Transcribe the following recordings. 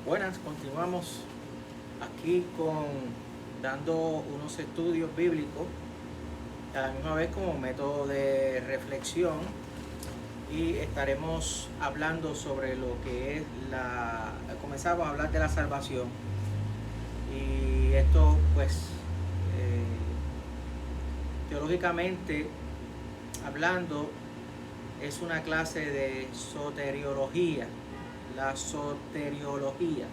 Buenas, continuamos aquí dando unos estudios bíblicos, a la misma vez como método de reflexión, y estaremos hablando sobre lo que es comenzamos a hablar de la salvación, y esto pues teológicamente hablando es una clase de soteriología. La soteriología.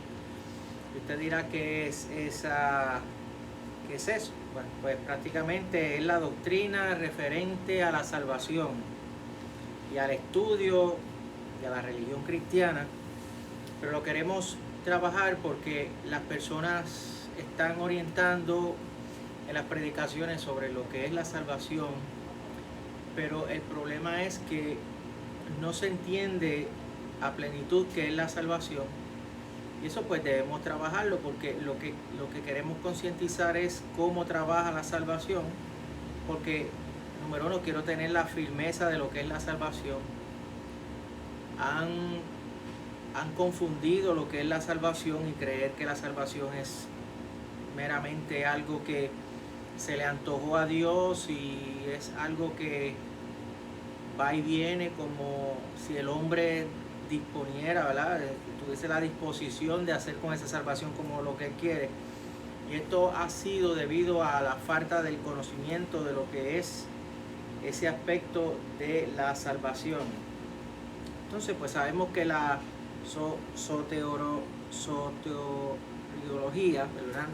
Y usted dirá ¿qué es esa? ¿Qué es eso? Bueno, pues prácticamente es la doctrina referente a la salvación y al estudio de la religión cristiana, pero lo queremos trabajar porque las personas están orientando en las predicaciones sobre lo que es la salvación, pero el problema es que no se entiende a plenitud qué es la salvación, y eso pues debemos trabajarlo, porque lo que queremos concientizar es cómo trabaja la salvación, porque número uno, quiero tener la firmeza de lo que es la salvación. Han confundido lo que es la salvación y creer que la salvación es meramente algo que se le antojó a Dios y es algo que va y viene, como si el hombre disponiera, ¿verdad? Tuviese la disposición de hacer con esa salvación como lo que él quiere. Y esto ha sido debido a la falta del conocimiento de lo que es ese aspecto de la salvación. Entonces, pues sabemos que la soteriología, ¿verdad?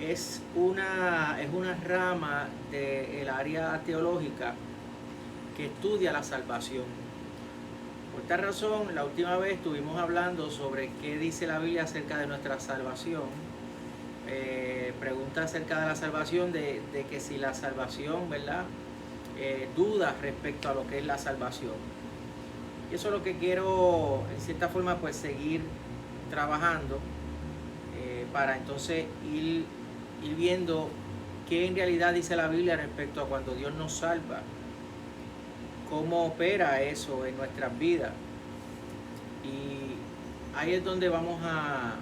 Es una rama del área teológica que estudia la salvación. Por esta razón, la última vez estuvimos hablando sobre qué dice la Biblia acerca de nuestra salvación. Pregunta acerca de la salvación, de que si la salvación, ¿verdad? Dudas respecto a lo que es la salvación. Y eso es lo que quiero, en cierta forma, pues seguir trabajando para entonces ir viendo qué en realidad dice la Biblia respecto a cuando Dios nos salva, cómo opera eso en nuestras vidas. Y ahí es donde vamos a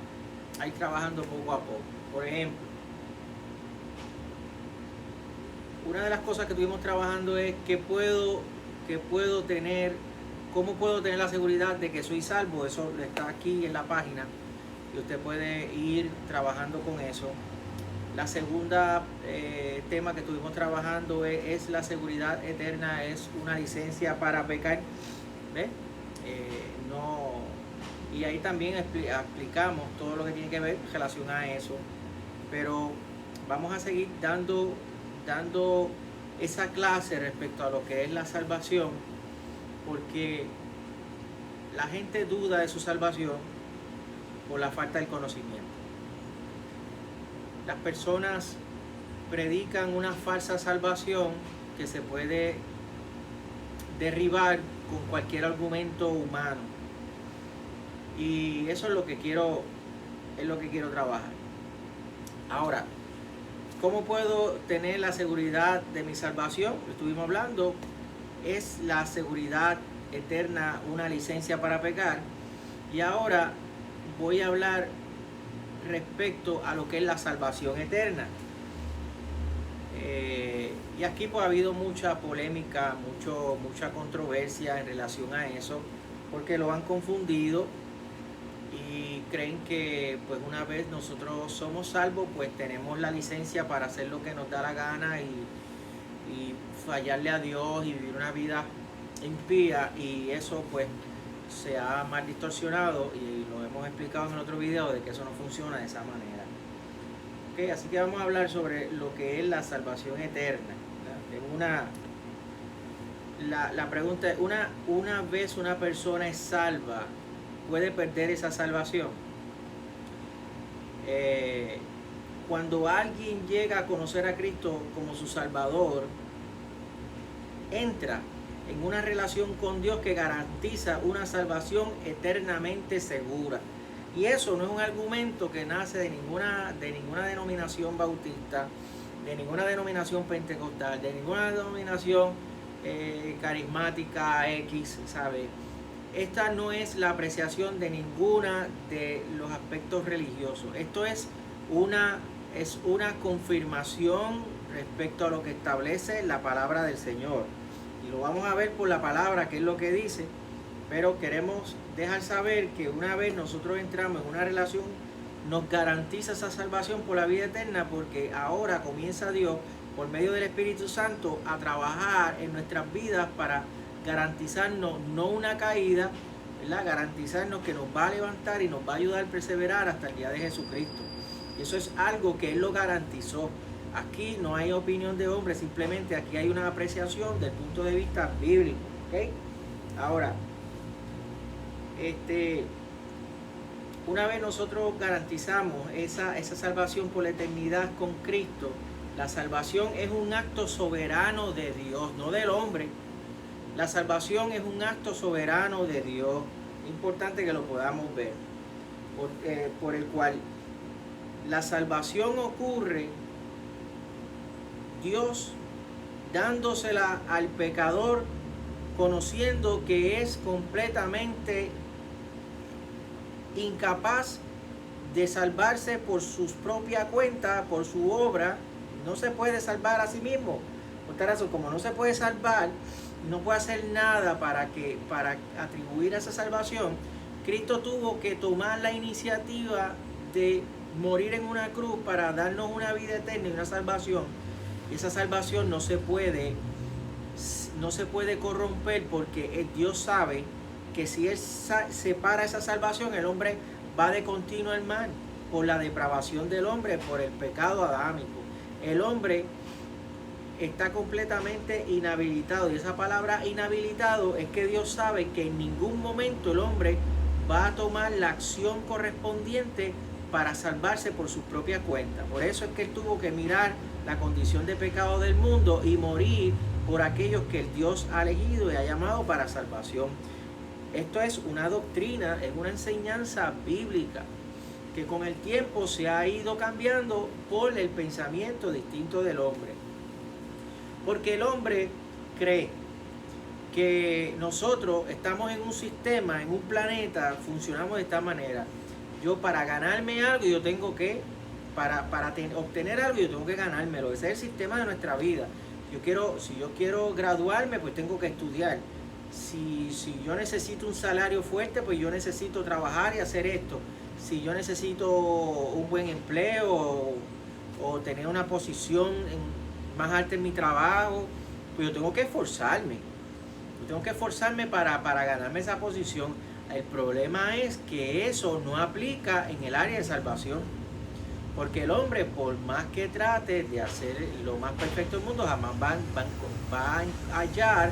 ir trabajando poco a poco. Por ejemplo, una de las cosas que estuvimos trabajando es cómo puedo tener la seguridad de que soy salvo. Eso está aquí en la página y usted puede ir trabajando con eso. La segunda tema que estuvimos trabajando es la seguridad eterna, es una licencia para pecar. ¿Ves? Y ahí también explicamos todo lo que tiene que ver relacionado a eso. Pero vamos a seguir dando esa clase respecto a lo que es la salvación, porque la gente duda de su salvación por la falta del conocimiento. Las personas predican una falsa salvación que se puede derribar con cualquier argumento humano, y eso es lo que quiero trabajar. Ahora, ¿cómo puedo tener la seguridad de mi salvación? Estuvimos hablando, es la seguridad eterna, una licencia para pecar, y ahora voy a hablar respecto a lo que es la salvación eterna. Y aquí pues ha habido mucha polémica, mucha controversia en relación a eso, porque lo han confundido y creen que pues una vez nosotros somos salvos, pues tenemos la licencia para hacer lo que nos da la gana y fallarle a Dios y vivir una vida impía, y eso pues se ha mal distorsionado, y lo hemos explicado en el otro video de que eso no funciona de esa manera. Okay, así que vamos a hablar sobre lo que es la salvación eterna. La pregunta es, una vez una persona es salva, ¿puede perder esa salvación? Cuando alguien llega a conocer a Cristo como su Salvador, entra en una relación con Dios que garantiza una salvación eternamente segura. Y eso no es un argumento que nace de ninguna denominación bautista, de ninguna denominación pentecostal, de ninguna denominación carismática X, ¿sabe? esta no es la apreciación de ninguna de los aspectos religiosos. Esto es una confirmación respecto a lo que establece la palabra del Señor. Y lo vamos a ver por la palabra, que es lo que dice, pero queremos dejar saber que una vez nosotros entramos en una relación, nos garantiza esa salvación por la vida eterna, porque ahora comienza Dios, por medio del Espíritu Santo, a trabajar en nuestras vidas para garantizarnos no una caída, ¿verdad? Garantizarnos que nos va a levantar y nos va a ayudar a perseverar hasta el día de Jesucristo. Y eso es algo que Él lo garantizó. Aquí no hay opinión de hombre, simplemente aquí hay una apreciación del punto de vista bíblico. ¿Okay? Ahora, una vez nosotros garantizamos esa salvación por la eternidad con Cristo, la salvación es un acto soberano de Dios, no del hombre. La salvación es un acto soberano de Dios. Es importante que lo podamos ver. Por el cual la salvación ocurre, Dios dándosela al pecador, conociendo que es completamente incapaz de salvarse por sus propias cuentas, por su obra. No se puede salvar a sí mismo. Por tal razón, como no se puede salvar, no puede hacer nada para atribuir a esa salvación, Cristo tuvo que tomar la iniciativa de morir en una cruz para darnos una vida eterna y una salvación. Y esa salvación no se puede corromper, porque Dios sabe que si Él separa esa salvación, el hombre va de continuo al mal por la depravación del hombre, por el pecado adámico. El hombre está completamente inhabilitado, y esa palabra inhabilitado es que Dios sabe que en ningún momento el hombre va a tomar la acción correspondiente para salvarse por su propia cuenta. Por eso es que Él tuvo que mirar la condición de pecado del mundo y morir por aquellos que el Dios ha elegido y ha llamado para salvación. Esto es una doctrina, es una enseñanza bíblica que con el tiempo se ha ido cambiando por el pensamiento distinto del hombre. Porque el hombre cree que nosotros estamos en un sistema, en un planeta, funcionamos de esta manera. Yo, para ganarme algo, yo tengo que, para obtener algo, yo tengo que ganármelo. Ese es el sistema de nuestra vida. Si yo quiero graduarme, pues tengo que estudiar. Si yo necesito un salario fuerte, pues yo necesito trabajar y hacer esto. Si yo necesito un buen empleo o tener una posición más alta en mi trabajo, pues yo tengo que esforzarme. Yo tengo que esforzarme para ganarme esa posición. El problema es que eso no aplica en el área de salvación. Porque el hombre, por más que trate de hacer lo más perfecto del mundo, jamás va a hallar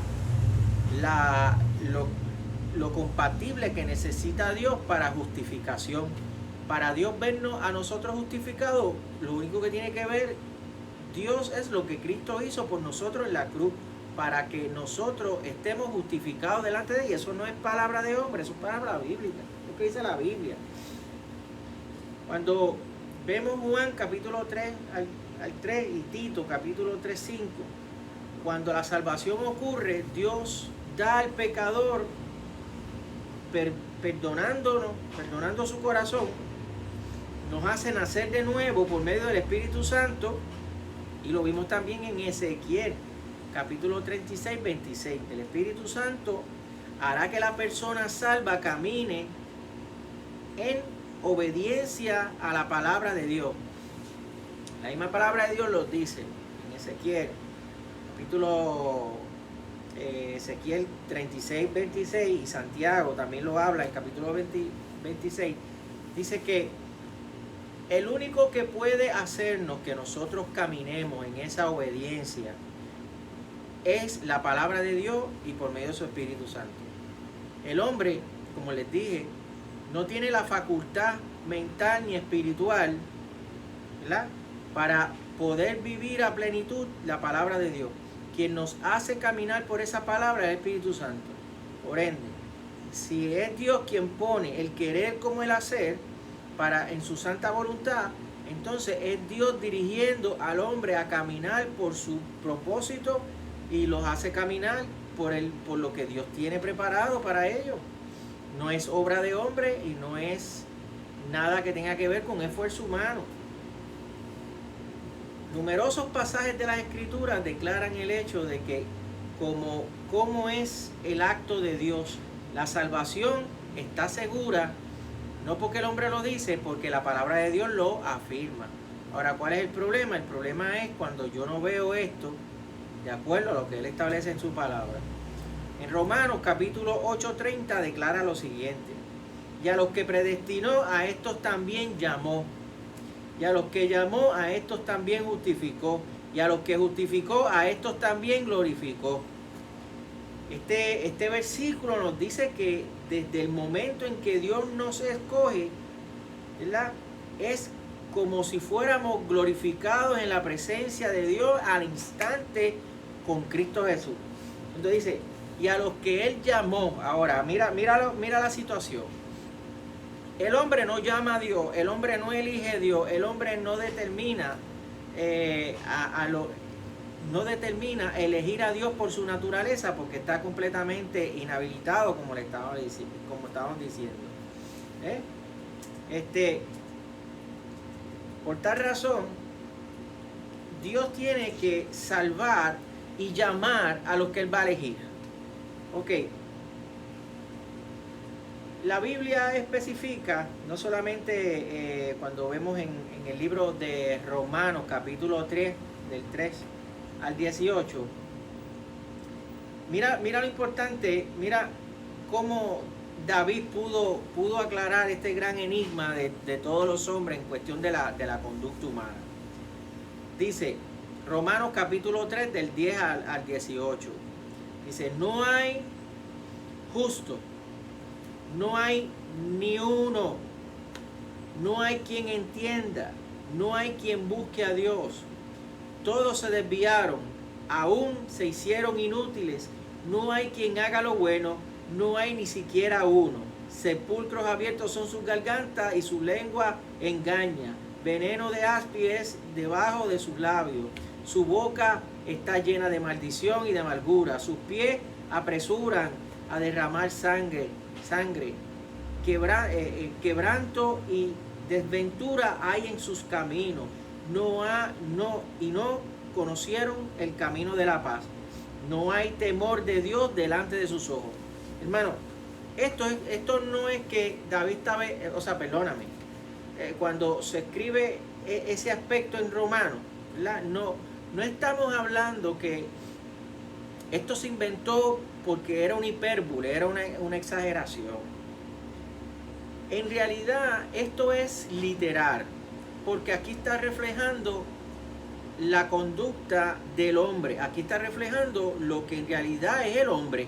lo compatible que necesita Dios para justificación. Para Dios vernos a nosotros justificados, lo único que tiene que ver Dios es lo que Cristo hizo por nosotros en la cruz, para que nosotros estemos justificados delante de Él. Y eso no es palabra de hombre, eso es palabra bíblica, es lo que dice la Biblia. Cuando vemos Juan capítulo 3 al 3 y Tito capítulo 3, 5, cuando la salvación ocurre, Dios da al pecador, perdonando su corazón, nos hace nacer de nuevo por medio del Espíritu Santo. Y lo vimos también en Ezequiel capítulo 36, 26. El Espíritu Santo hará que la persona salva camine en obediencia a la palabra de Dios. La misma palabra de Dios lo dice en Ezequiel Ezequiel 36, 26, y Santiago también lo habla en capítulo 26. Dice que el único que puede hacernos que nosotros caminemos en esa obediencia es la palabra de Dios y por medio de su Espíritu Santo. El hombre, como les dije, no tiene la facultad mental ni espiritual, ¿verdad?, para poder vivir a plenitud la palabra de Dios. Quien nos hace caminar por esa palabra es el Espíritu Santo. Por ende, si es Dios quien pone el querer como el hacer en su santa voluntad, entonces es Dios dirigiendo al hombre a caminar por su propósito y los hace caminar por lo que Dios tiene preparado para ellos. No es obra de hombre y no es nada que tenga que ver con esfuerzo humano. Numerosos pasajes de las Escrituras declaran el hecho de que como es el acto de Dios. La salvación está segura, no porque el hombre lo dice, porque la palabra de Dios lo afirma. Ahora, ¿cuál es el problema? El problema es cuando yo no veo esto de acuerdo a lo que Él establece en su palabra. En Romanos capítulo 8:30 declara lo siguiente: y a los que predestinó, a estos también llamó. Y a los que llamó, a estos también justificó. Y a los que justificó, a estos también glorificó. Este versículo nos dice que desde el momento en que Dios nos escoge, ¿verdad?, es como si fuéramos glorificados en la presencia de Dios al instante con Cristo Jesús. Entonces dice, y a los que Él llamó. Ahora, mira la situación. El hombre no llama a Dios, el hombre no elige a Dios, el hombre no determina no determina elegir a Dios por su naturaleza, porque está completamente inhabilitado, como estábamos diciendo. Por tal razón, Dios tiene que salvar y llamar a los que Él va a elegir. Ok. La Biblia especifica, no solamente cuando vemos en el libro de Romanos, capítulo 3, del 3 al 18. Mira lo importante, mira cómo David pudo aclarar este gran enigma de todos los hombres en cuestión de la conducta humana. Dice, Romanos capítulo 3, del 10 al 18. Dice, no hay justo, no hay ni uno, no hay quien entienda, no hay quien busque a Dios. Todos se desviaron, aún se hicieron inútiles. No hay quien haga lo bueno, no hay ni siquiera uno. Sepulcros abiertos son sus gargantas y su lengua engaña. Veneno de áspid es debajo de sus labios. Su boca está llena de maldición y de amargura. Sus pies apresuran a derramar sangre. Quebranto y desventura hay en sus caminos. No conocieron el camino de la paz. No hay temor de Dios delante de sus ojos. Hermano, esto no es que David estaba, perdóname, cuando se escribe ese aspecto en Romanos, ¿verdad? No estamos hablando que esto se inventó porque era una hipérbole, era una exageración. En realidad, esto es literal, porque aquí está reflejando la conducta del hombre. Aquí está reflejando lo que en realidad es el hombre.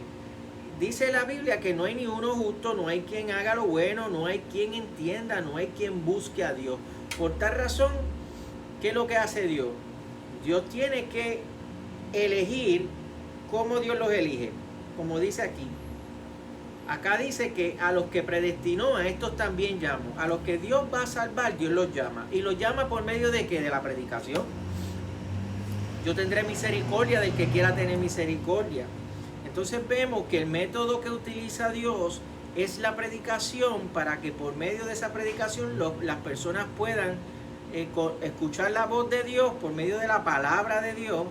Dice la Biblia que no hay ni uno justo, no hay quien haga lo bueno, no hay quien entienda, no hay quien busque a Dios. Por tal razón, ¿qué es lo que hace Dios? Dios tiene que elegir cómo Dios los elige. Como dice aquí. Acá dice que a los que predestinó, a estos también llamó. A los que Dios va a salvar, Dios los llama. ¿Y los llama por medio de qué? De la predicación. Yo tendré misericordia del que quiera tener misericordia. Entonces vemos que el método que utiliza Dios es la predicación, para que por medio de esa predicación las personas puedan escuchar la voz de Dios por medio de la palabra de Dios.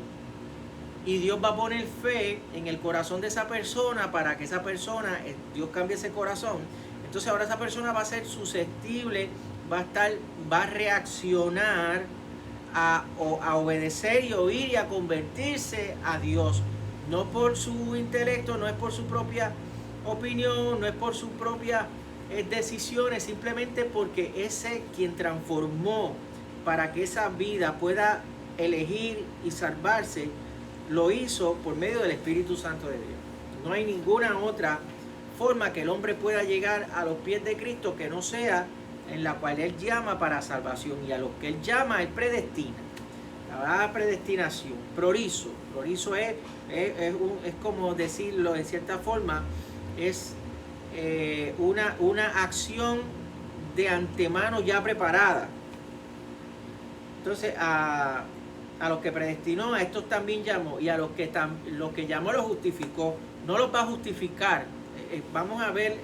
Y Dios va a poner fe en el corazón de esa persona para que esa persona, Dios cambie ese corazón. Entonces ahora esa persona va a ser susceptible, va a reaccionar a obedecer y oír y a convertirse a Dios. No por su intelecto, no es por su propia opinión, no es por sus propias decisiones, simplemente porque ese quien transformó para que esa vida pueda elegir y salvarse, lo hizo por medio del Espíritu Santo de Dios. No hay ninguna otra forma que el hombre pueda llegar a los pies de Cristo que no sea en la cual Él llama para salvación. Y a los que Él llama, Él predestina. La verdad, predestinación, prorizo es como decirlo en cierta forma, es una acción de antemano ya preparada. Entonces, a los que predestinó, a estos también llamó, y a los que llamó los justificó. No los va a justificar vamos a ver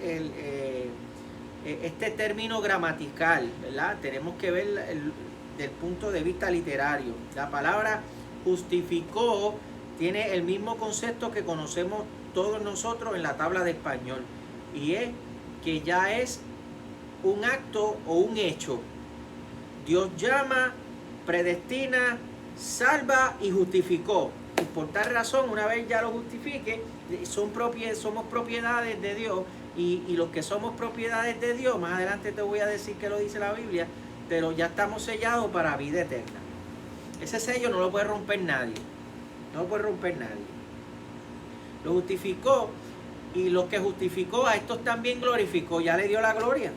este término gramatical, ¿verdad? Tenemos que ver del punto de vista literario. La palabra justificó tiene el mismo concepto que conocemos todos nosotros en la tabla de español, y es que ya es un acto o un hecho. Dios llama, predestina, salva y justificó. Y por tal razón, una vez ya lo justifique, somos propiedades de Dios, y los que somos propiedades de Dios, más adelante te voy a decir que lo dice la Biblia, pero ya estamos sellados para vida eterna. Ese sello no lo puede romper nadie. No lo puede romper nadie. Lo justificó, y los que justificó a estos también glorificó, ya le dio la gloria.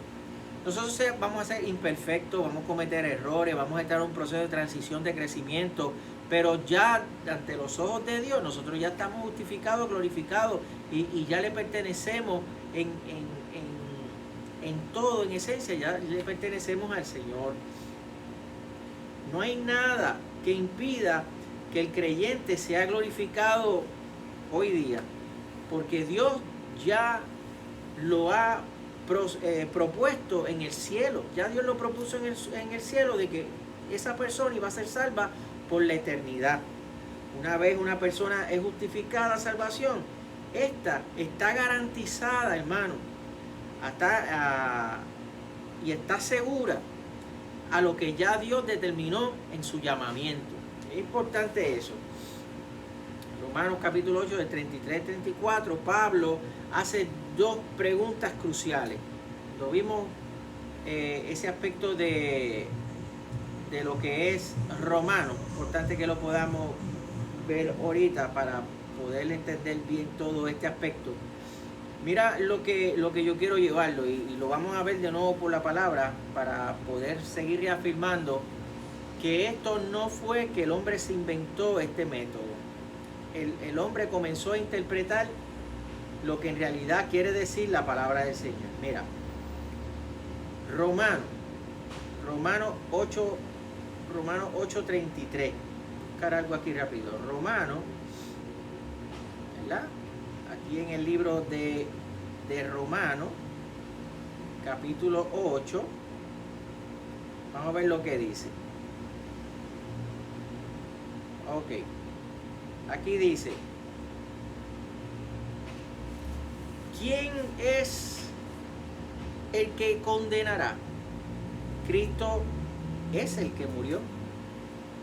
Nosotros vamos a ser imperfectos, vamos a cometer errores, vamos a estar en un proceso de transición, de crecimiento, pero ya ante los ojos de Dios nosotros ya estamos justificados, glorificados, y ya le pertenecemos en todo, en esencia, ya le pertenecemos al Señor. No hay nada que impida que el creyente sea glorificado hoy día, porque Dios ya lo ha propuesto en el cielo. Ya Dios lo propuso en el cielo, de que esa persona iba a ser salva por la eternidad. Una vez una persona es justificada, salvación, esta está garantizada, hermano, y está segura a lo que ya Dios determinó en su llamamiento. Es importante eso. Romanos capítulo 8, del 33 al 34, Pablo hace dos preguntas cruciales. Lo vimos, ese aspecto de lo que es romano. Importante que lo podamos ver ahorita para poder entender bien todo este aspecto. Mira lo que yo quiero llevarlo, y lo vamos a ver de nuevo por la palabra para poder seguir reafirmando que esto no fue que el hombre se inventó este método. El hombre comenzó a interpretar lo que en realidad quiere decir la palabra del Señor. Mira, Romanos 8:33. Buscar algo aquí rápido. Romanos, ¿verdad? Aquí en el libro de Romanos, capítulo 8, vamos a ver lo que dice. Ok. Aquí dice: ¿quién es el que condenará? Cristo es el que murió,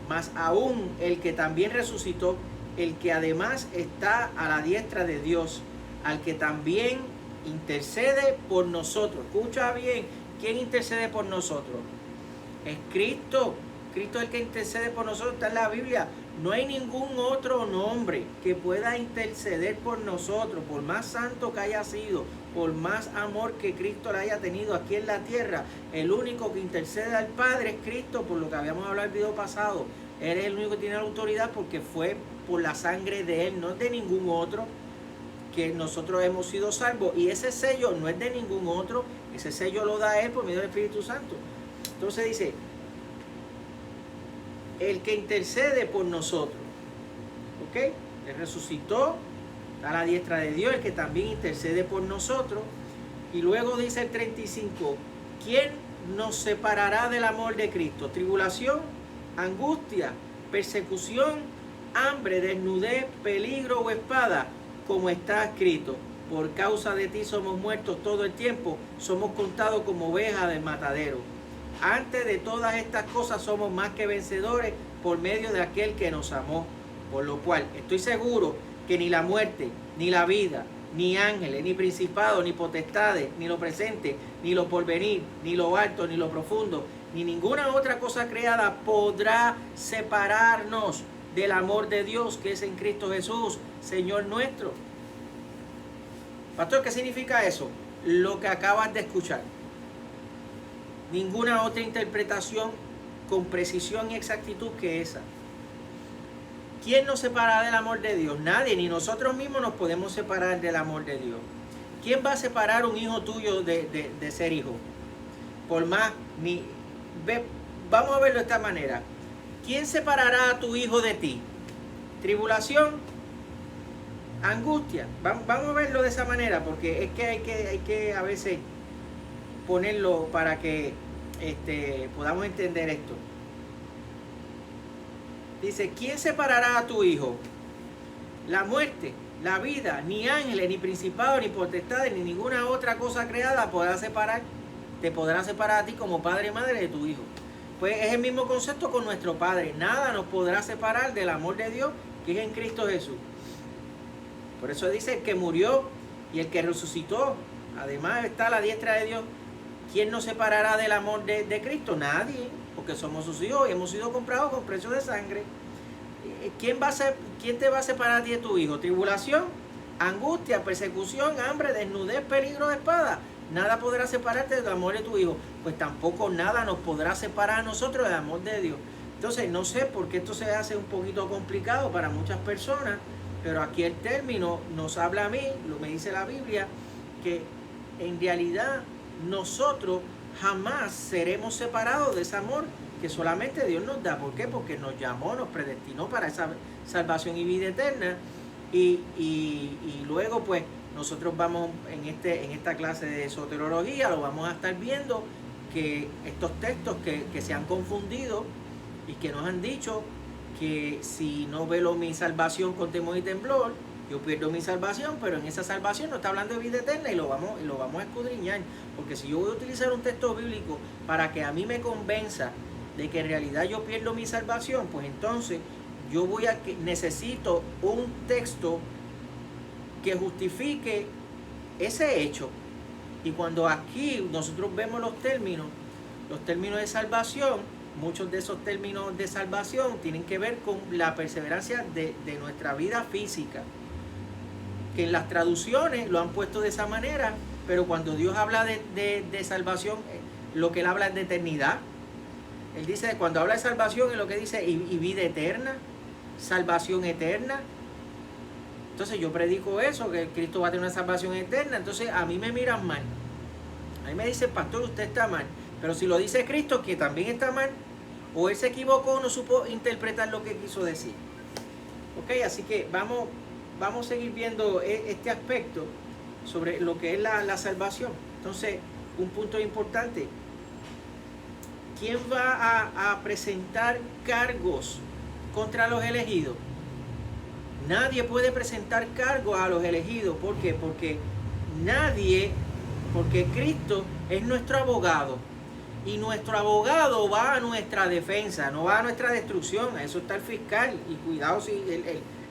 mas aún el que también resucitó, el que además está a la diestra de Dios, al que también intercede por nosotros. Escucha bien, ¿quién intercede por nosotros? Es Cristo. Cristo es el que intercede por nosotros, está en la Biblia. No hay ningún otro nombre que pueda interceder por nosotros, por más santo que haya sido, por más amor que Cristo le haya tenido aquí en la tierra. El único que intercede al Padre es Cristo, por lo que habíamos hablado en el video pasado. Él es el único que tiene la autoridad porque fue por la sangre de Él, no es de ningún otro, que nosotros hemos sido salvos. Y ese sello no es de ningún otro, ese sello lo da Él por medio del Espíritu Santo. Entonces dice: el que intercede por nosotros. ¿Ok? Él resucitó a la diestra de Dios, el que también intercede por nosotros. Y luego dice el 35: ¿quién nos separará del amor de Cristo? ¿Tribulación, angustia, persecución, hambre, desnudez, peligro o espada? Como está escrito: por causa de ti somos muertos todo el tiempo, somos contados como ovejas del matadero. Antes de todas estas cosas somos más que vencedores por medio de aquel que nos amó. Por lo cual estoy seguro que ni la muerte, ni la vida, ni ángeles, ni principados, ni potestades, ni lo presente, ni lo porvenir, ni lo alto, ni lo profundo, ni ninguna otra cosa creada podrá separarnos del amor de Dios que es en Cristo Jesús, Señor nuestro. Pastor, ¿qué significa eso? Lo que acabas de escuchar. Ninguna otra interpretación con precisión y exactitud que esa. ¿Quién nos separará del amor de Dios? Nadie, ni nosotros mismos nos podemos separar del amor de Dios. ¿Quién va a separar un hijo tuyo de ser hijo? Por más, vamos a verlo de esta manera. ¿Quién separará a tu hijo de ti? ¿Tribulación? angustia. Vamos a verlo de esa manera, porque es que hay que a veces ponerlo para que podamos entender esto. Dice, ¿quién separará a tu hijo? La muerte, la vida, ni ángeles, ni principados, ni potestades, ni ninguna otra cosa creada te podrá separar a ti como padre y madre de tu hijo. Pues es el mismo concepto con nuestro Padre. Nada nos podrá separar del amor de Dios que es en Cristo Jesús. Por eso dice el que murió y el que resucitó, además está a la diestra de Dios. ¿Quién nos separará del amor de Cristo? Nadie, porque somos sus hijos y hemos sido comprados con precio de sangre. ¿Quién te va a separar a ti de tu hijo? ¿Tribulación, angustia, persecución, hambre, desnudez, peligro de espada? Nada podrá separarte del amor de tu hijo. Pues tampoco nada nos podrá separar a nosotros del amor de Dios. Entonces no sé por qué esto se hace un poquito complicado para muchas personas, pero aquí el término nos habla a mí, me dice la Biblia, que en realidad nosotros jamás seremos separados de ese amor que solamente Dios nos da. ¿Por qué? Porque nos llamó, nos predestinó para esa salvación y vida eterna. Y luego pues nosotros vamos en esta clase de soteriología, lo vamos a estar viendo, que estos textos que se han confundido y que nos han dicho que si no velo mi salvación con temor y temblor, yo pierdo mi salvación, pero en esa salvación no está hablando de vida eterna y lo vamos a escudriñar. Porque si yo voy a utilizar un texto bíblico para que a mí me convenza de que en realidad yo pierdo mi salvación, pues entonces necesito un texto que justifique ese hecho. Y cuando aquí nosotros vemos los términos de salvación, muchos de esos términos de salvación tienen que ver con la perseverancia de nuestra vida física, que en las traducciones lo han puesto de esa manera, pero cuando Dios habla de salvación, lo que Él habla es de eternidad. Él dice, cuando habla de salvación, es lo que dice, y vida eterna, salvación eterna. Entonces yo predico eso, que Cristo va a tener una salvación eterna. Entonces a mí me miran mal. A mí me dice, pastor, usted está mal. Pero si lo dice Cristo, que también está mal, o Él se equivocó, no supo interpretar lo que quiso decir. Ok, así que vamos a seguir viendo este aspecto sobre lo que es la salvación. Entonces, un punto importante. ¿Quién va a presentar cargos contra los elegidos? Nadie puede presentar cargos a los elegidos. ¿Por qué? Porque Cristo es nuestro abogado. Y nuestro abogado va a nuestra defensa, no va a nuestra destrucción. A eso está el fiscal. Y cuidado si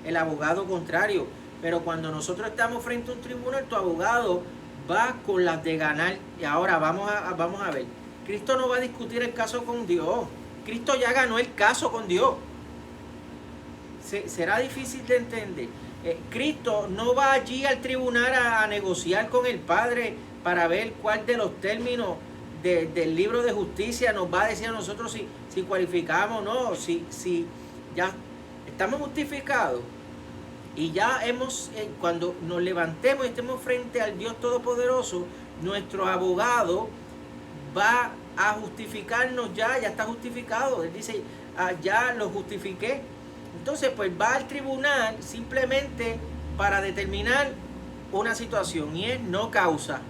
el abogado contrario. Pero cuando nosotros estamos frente a un tribunal, tu abogado va con las de ganar. Y ahora vamos a ver. Cristo no va a discutir el caso con Dios. Cristo ya ganó el caso con Dios. Será difícil de entender. Cristo no va allí al tribunal a negociar con el Padre para ver cuál de los términos del libro de justicia nos va a decir a nosotros si cualificamos o no, si ya estamos justificados y ya cuando nos levantemos y estemos frente al Dios Todopoderoso, nuestro abogado va a justificarnos, ya está justificado. Él dice, ya lo justifiqué. Entonces pues va al tribunal simplemente para determinar una situación, y es no causa.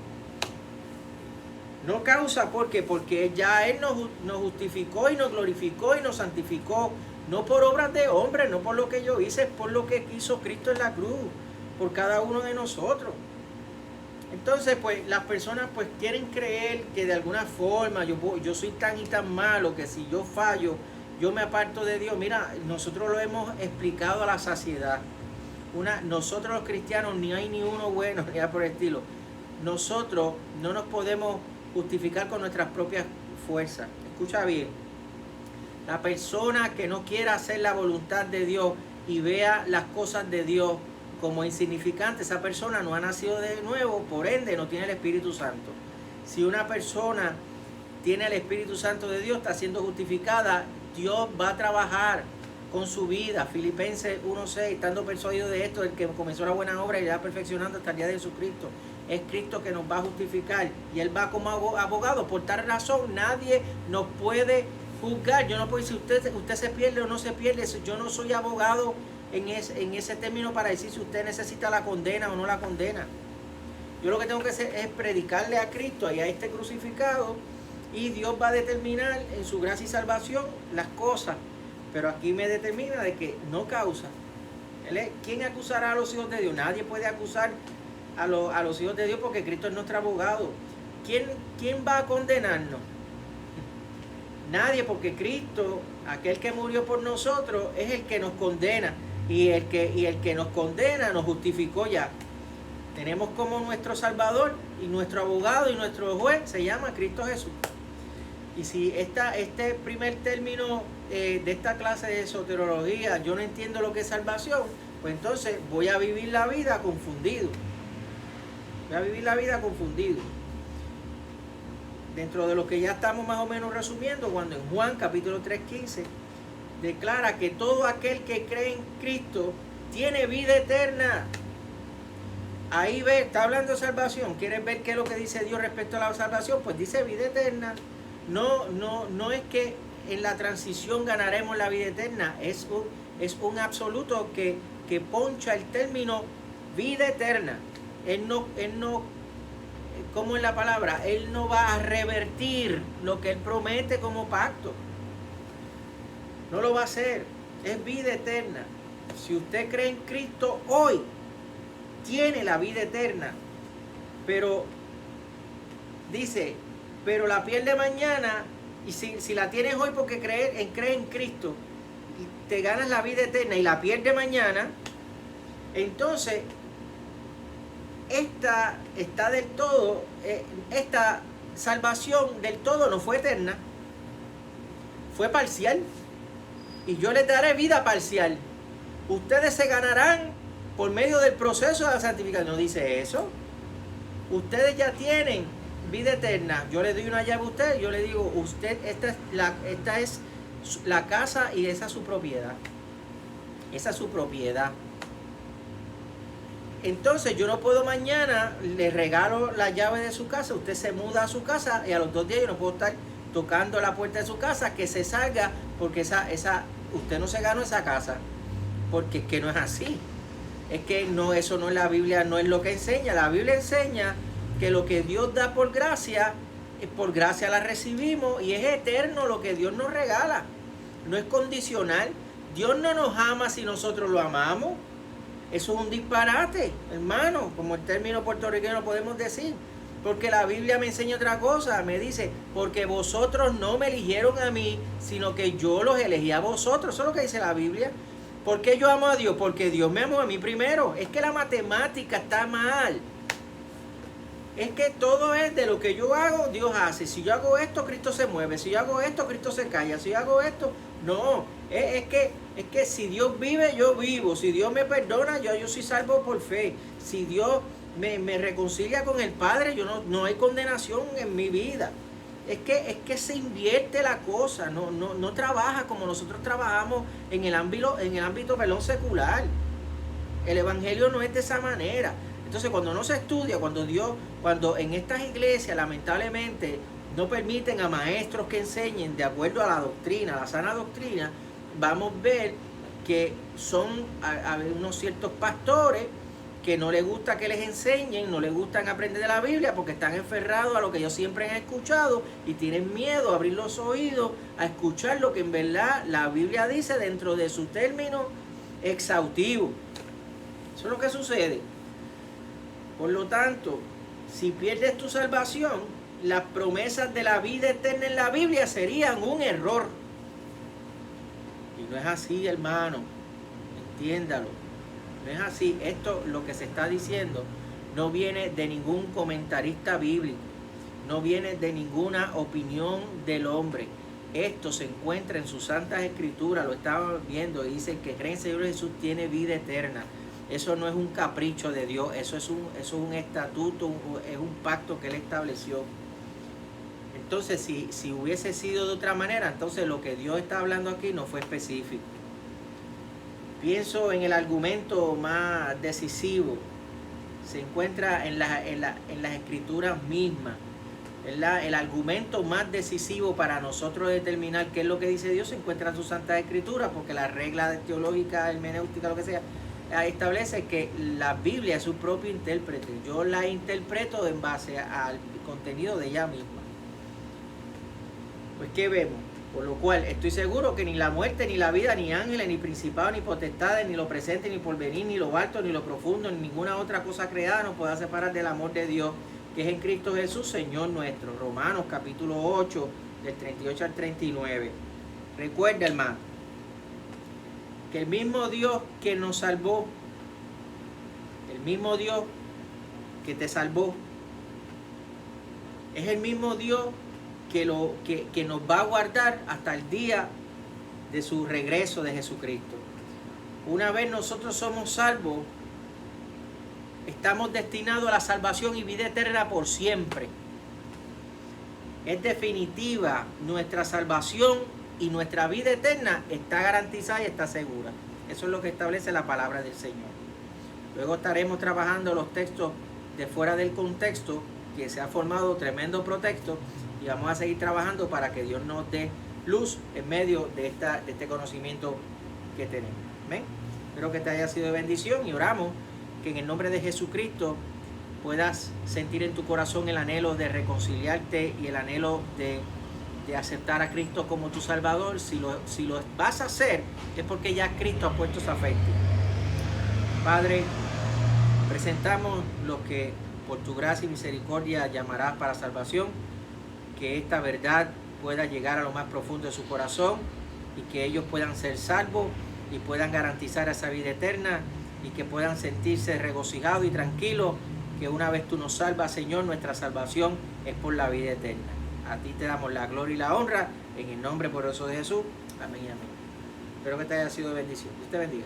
No causa, ¿por qué? Porque ya Él nos justificó y nos glorificó y nos santificó, no por obras de hombre, no por lo que yo hice, es por lo que hizo Cristo en la cruz, por cada uno de nosotros. Entonces, pues, las personas pues quieren creer que de alguna forma yo soy tan y tan malo que si yo fallo, yo me aparto de Dios. Mira, nosotros lo hemos explicado a la saciedad. Nosotros los cristianos, ni hay ni uno bueno, ni por el estilo. Nosotros no nos podemos justificar con nuestras propias fuerzas. Escucha bien. La persona que no quiera hacer la voluntad de Dios y vea las cosas de Dios como insignificantes, esa persona no ha nacido de nuevo, por ende no tiene el Espíritu Santo. Si una persona tiene el Espíritu Santo de Dios, está siendo justificada, Dios va a trabajar con su vida. Filipenses 1:6, estando persuadido de esto, el que comenzó la buena obra y la va perfeccionando hasta el día de Jesucristo. Es Cristo que nos va a justificar y Él va como abogado. Por tal razón nadie nos puede juzgar. Yo no puedo decir usted se pierde o no se pierde. Yo no soy abogado en ese término para decir si usted necesita la condena o no la condena. Yo lo que tengo que hacer es predicarle a Cristo y a este crucificado, y Dios va a determinar en su gracia y salvación las cosas. Pero aquí me determina de que no causa. ¿Quién acusará a los hijos de Dios? Nadie puede acusar a los hijos de Dios, porque Cristo es nuestro abogado. ¿Quién va a condenarnos? Nadie, porque Cristo, aquel que murió por nosotros, es el que nos condena. Y el que nos condena nos justificó ya. Tenemos como nuestro Salvador y nuestro abogado y nuestro juez se llama Cristo Jesús. Y si este primer término de esta clase de soteriología, yo no entiendo lo que es salvación, pues entonces voy a vivir la vida confundido. Voy a vivir la vida confundido. Dentro de lo que ya estamos más o menos resumiendo, cuando en Juan capítulo 3:15 declara que todo aquel que cree en Cristo tiene vida eterna. Ahí está hablando de salvación. ¿Quieres ver qué es lo que dice Dios respecto a la salvación? Pues dice vida eterna. No es que en la transición ganaremos la vida eterna. Es un absoluto que poncha el término vida eterna. Él no, como en la palabra, Él no va a revertir lo que Él promete como pacto. No lo va a hacer. Es vida eterna. Si usted cree en Cristo hoy, tiene la vida eterna. Pero dice, pero la pierde mañana. Y si la tienes hoy porque cree en Cristo, y te ganas la vida eterna y la pierde mañana, entonces esta salvación del todo no fue eterna, fue parcial. Y yo les daré vida parcial. Ustedes se ganarán por medio del proceso de la santificación. ¿No dice eso? Ustedes ya tienen vida eterna. Yo le doy una llave a usted, yo le digo, usted, esta es la casa y esa es su propiedad. Esa es su propiedad. Entonces yo no puedo mañana, le regalo la llave de su casa, usted se muda a su casa y a los 2 días yo no puedo estar tocando la puerta de su casa, que se salga, porque usted no se ganó esa casa, porque es que no es así. Es que no, eso no es la Biblia, no es lo que enseña. La Biblia enseña que lo que Dios da por gracia la recibimos, y es eterno lo que Dios nos regala. No es condicional. Dios no nos ama si nosotros lo amamos. Eso es un disparate, hermano, como el término puertorriqueño podemos decir. Porque la Biblia me enseña otra cosa, me dice, porque vosotros no me eligieron a mí, sino que yo los elegí a vosotros. Eso es lo que dice la Biblia. ¿Por qué yo amo a Dios? Porque Dios me amó a mí primero. Es que la matemática está mal. Es que todo es de lo que yo hago, Dios hace. Si yo hago esto, Cristo se mueve. Si yo hago esto, Cristo se calla. Si yo hago esto, no. Es que si Dios vive, yo vivo. Si Dios me perdona, yo soy salvo por fe. Si Dios me reconcilia con el Padre, no hay condenación en mi vida. Es que se invierte la cosa, no trabaja como nosotros trabajamos en el ámbito secular. El evangelio no es de esa manera. Entonces, cuando no se estudia, cuando en estas iglesias lamentablemente no permiten a maestros que enseñen de acuerdo a la doctrina, a la sana doctrina, vamos a ver que son unos ciertos pastores que no les gusta que les enseñen, no les gustan aprender de la Biblia porque están enferrados a lo que ellos siempre han escuchado y tienen miedo a abrir los oídos a escuchar lo que en verdad la Biblia dice dentro de su término exhaustivo. Eso es lo que sucede. Por lo tanto, si pierdes tu salvación, las promesas de la vida eterna en la Biblia serían un error. Y no es así, hermano. Entiéndalo. No es así. Esto, lo que se está diciendo, no viene de ningún comentarista bíblico. No viene de ninguna opinión del hombre. Esto se encuentra en sus santas escrituras. Lo estaba viendo y dice que cree en el Señor Jesús tiene vida eterna. Eso no es un capricho de Dios. Eso es un estatuto, es un pacto que Él estableció. Entonces, si hubiese sido de otra manera, entonces lo que Dios está hablando aquí no fue específico. Pienso en el argumento más decisivo. Se encuentra en las escrituras mismas. El argumento más decisivo para nosotros determinar qué es lo que dice Dios se encuentra en su Santa Escritura, porque la regla teológica, hermenéutica, lo que sea, establece que la Biblia es su propio intérprete. Yo la interpreto en base al contenido de ella misma. Pues, ¿qué vemos? Por lo cual, estoy seguro que ni la muerte, ni la vida, ni ángeles, ni principados, ni potestades, ni lo presente, ni porvenir, ni lo alto, ni lo profundo, ni ninguna otra cosa creada nos pueda separar del amor de Dios, que es en Cristo Jesús, Señor nuestro. Romanos capítulo 8, del 38 al 39. Recuerda, hermano, que el mismo Dios que nos salvó, el mismo Dios que te salvó, es el mismo Dios que nos va a guardar hasta el día de su regreso de Jesucristo. Una vez nosotros somos salvos, estamos destinados a la salvación y vida eterna por siempre. Es definitiva nuestra salvación y nuestra vida eterna está garantizada y está segura. Eso es lo que establece la palabra del Señor. Luego estaremos trabajando los textos de fuera del contexto, que se ha formado tremendo pretexto, y vamos a seguir trabajando para que Dios nos dé luz en medio de este conocimiento que tenemos. ¿Ven? Espero que te haya sido de bendición y oramos que en el nombre de Jesucristo puedas sentir en tu corazón el anhelo de reconciliarte y el anhelo de aceptar a Cristo como tu Salvador. Si lo vas a hacer, es porque ya Cristo ha puesto esa fe en ti. Padre, presentamos lo que por tu gracia y misericordia llamarás para salvación, que esta verdad pueda llegar a lo más profundo de su corazón y que ellos puedan ser salvos y puedan garantizar esa vida eterna y que puedan sentirse regocijados y tranquilos que una vez tú nos salvas, Señor, nuestra salvación es por la vida eterna. A ti te damos la gloria y la honra en el nombre poderoso de Jesús. Amén y amén. Espero que te haya sido de bendición. Dios te bendiga.